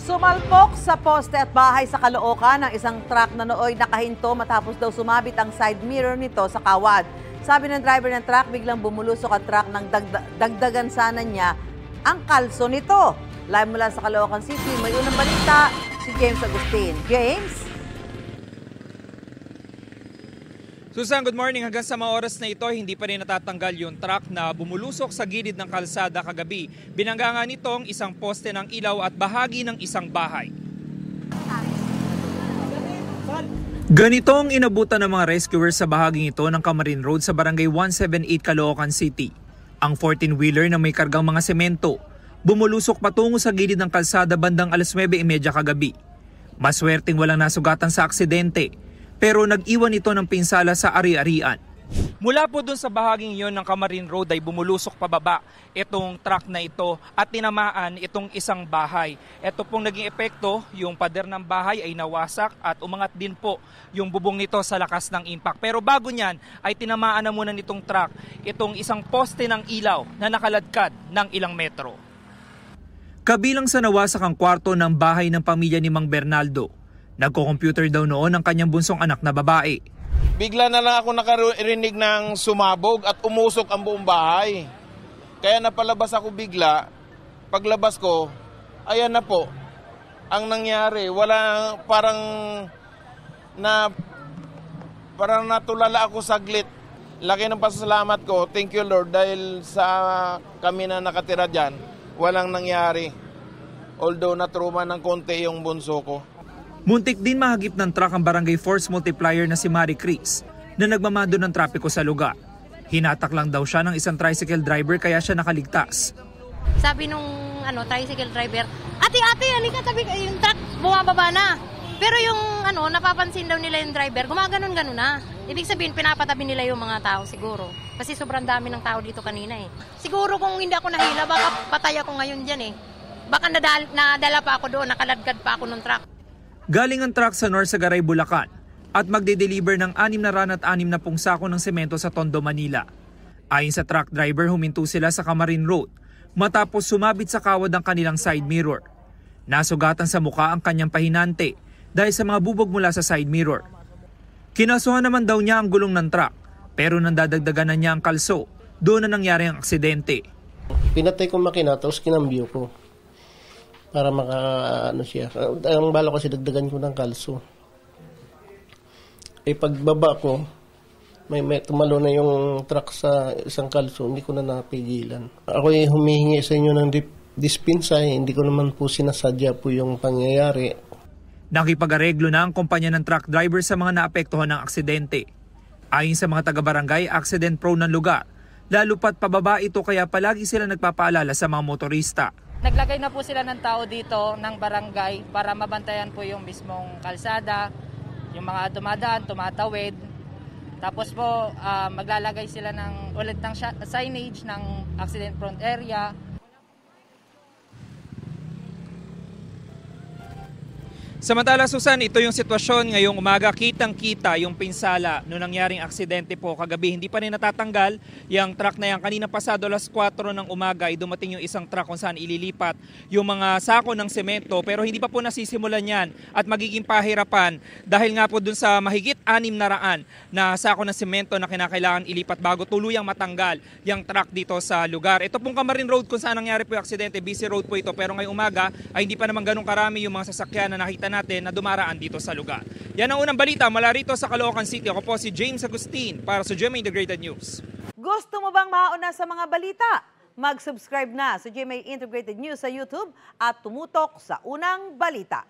Sumalpok sa poste at bahay sa Caloocan ang isang truck na nooy nakahinto matapos daw sumabit ang side mirror nito sa kawad. Sabi ng driver ng truck, biglang bumulusok ang truck nang dagdagan sana niya ang kalso nito. Live mula sa Caloocan City, may unang balita si James Agustin. James? Susan, good morning. Hanggang sa mga oras na ito, hindi pa rin natatanggal yung truck na bumulusok sa gilid ng kalsada kagabi. Binangga nga nitong isang poste ng ilaw at bahagi ng isang bahay. Ganitong inabutan ng mga rescuers sa bahaging ito ng Camarin Road sa Barangay 178 Caloocan City. Ang 14-wheeler na may kargang mga semento bumulusok patungo sa gilid ng kalsada bandang 9:30 kagabi. Maswerteng walang nasugatan sa aksidente, pero nag-iwan ito ng pinsala sa ari-arian. Mula po dun sa bahaging yon ng Camarin Road ay bumulusok pababa itong truck na ito at tinamaan itong isang bahay. Ito pong naging epekto, yung pader ng bahay ay nawasak at umangat din po yung bubong nito sa lakas ng impact. Pero bago niyan ay tinamaan na muna nitong truck itong isang poste ng ilaw na nakaladkad ng ilang metro. Kabilang sa nawasak ang kwarto ng bahay ng pamilya ni Mang Bernaldo. Nagko-computer daw noon ang kanyang bunsong anak na babae. Bigla na lang ako nakarinig ng sumabog at umusok ang buong bahay. Kaya napalabas ako bigla. Paglabas ko, ayan na po. Ang nangyari, parang natulala ako saglit. Laki ng pasasalamat ko. Thank you Lord dahil sa kami na nakatira dyan, walang nangyari. Although natruma ng konti yung bunso ko. Muntik din mahagip ng truck ang barangay force multiplier na si Marie Chris na nagmamando ng trapiko sa lugar. Hinatak lang daw siya ng isang tricycle driver kaya siya nakaligtas. Sabi nung tricycle driver, ate, halika tabi, yung truck bumababa na. Pero yung napapansin daw nila yung driver, gumaganon-ganon na. Ibig sabihin, pinapatabi nila yung mga tao siguro. Kasi sobrang dami ng tao dito kanina eh. Siguro kung hindi ako nahila, baka patay ako ngayon dyan eh. Baka nadala pa ako doon, nakaladkad pa ako ng truck. Galing ang truck sa North Sagaray, Bulacan at magde-deliver ng 6 na ran at 60 sako ng semento sa Tondo, Manila. Ayon sa truck driver, huminto sila sa Camarin Road matapos sumabit sa kawad ang kanilang side mirror. Nasugatan sa muka ang kanyang pahinante dahil sa mga bubog mula sa side mirror. Kinasuhan naman daw niya ang gulong ng truck pero nandadagdagan na niya ang kalso. Doon na nangyari ang aksidente. Pinatay ko makina tapos kinambyo ko. Para siya. Ang bala ko kasi dagdagan ko ng kalso. Pagbaba ko, may tumalo na yung truck sa isang kalso, hindi ko na napigilan. Ako humihingi sa inyo ng dispensa, hindi ko naman po sinasadya po yung pangyayari. Nakipag-areglo na ang kumpanya ng truck driver sa mga naapektuhan ng aksidente. Ayon sa mga taga-barangay, accident prone ng lugar. Lalo pat pababa ito kaya palagi sila nagpapaalala sa mga motorista. Naglagay na po sila ng tao dito ng barangay para mabantayan po yung mismong kalsada, yung mga dumadaan, tumatawid. Tapos po maglalagay sila ulit ng signage ng accident prone area. Samantala Susan, ito yung sitwasyon ngayong umaga. Kitang-kita yung pinsala noong nangyaring aksidente po kagabi. Hindi pa rin natatanggal yung truck na yan. Kanina pasado 4:00 ng umaga ay dumating yung isang truck kung saan ililipat yung mga sako ng semento. Pero hindi pa po nasisimulan yan at magiging pahirapan dahil nga po dun sa mahigit 600 na sako ng semento na kinakailangan ilipat bago tuluyang matanggal yung truck dito sa lugar. Ito pong Camarin Road kung saan nangyari po yung aksidente. Busy road po ito pero ngayong umaga ay hindi pa naman ganun karami yung mga sasakyan na nakita natin na dumaraan dito sa lugar. Yan ang unang balita mula rito sa Caloocan City. Ako po si James Agustin para sa GMA Integrated News. Gusto mo bang mauna sa mga balita? Mag-subscribe na sa GMA Integrated News sa YouTube at tumutok sa unang balita.